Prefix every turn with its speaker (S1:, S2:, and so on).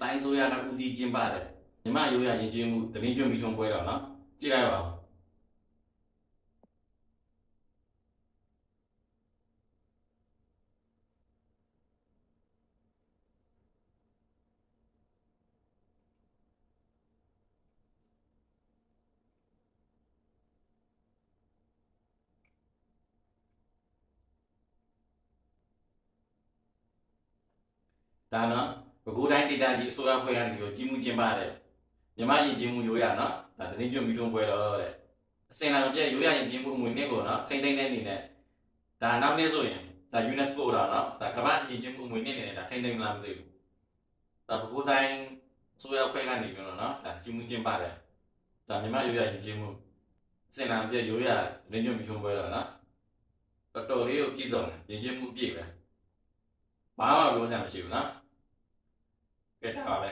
S1: တိုင်းဆိုရကဦးစီးကျင်းပတဲ့မြမရိုးရရင်ကျင်းမှုတရင်ကျွန်းပြီးချုံပွဲတော့နော်ကြည့်လိုက်ပါဦးဒါနော်ပဲခူးတိုင်းဒေသကြီးအစိုးရဖွဲ့ကနေပြီးကြီးမှုကျင်းပတဲ့မြမရင်ကျင်းမှုရိုးရနော်ဒါတရင်ကျွန်းပြီးချုံပွဲတော့တဲ့အစင်လာမပြည့်ရိုးရရင်ကျင်းမှုအမွေနှစ်ကိုနော်ထိမ့်သိမ့်တဲ့အနေနဲ့ဒါနောက်နေ့ဆိုရင်ဒါ UNESCO တော့နော်ဒါကမ္ဘာရင်ကျင်းမှုအမွေနှစ်အနေနဲ့ဒါထိမ့်သိမ့်မလားမသိဘူးဒါပဲခူးတိုင်းအစိုးရဖွဲ့ကနေပြီးတော့နော်ဒါကြီးမှုကျင်းပတဲ့ဒါမြမရိုးရရင်ကျင်းမှုအစင်လာမပြည့်ရိုးရတရင်ကျွန်းပြီးချုံပွဲတော့နော်တော်တော်လေးကိုပြည့်စုံတယ်ရင်ကျင်းမှုအပြည့်ပဲဘာမှပြောစရာမရှိဘူးနော်ကဲဒါပါပဲ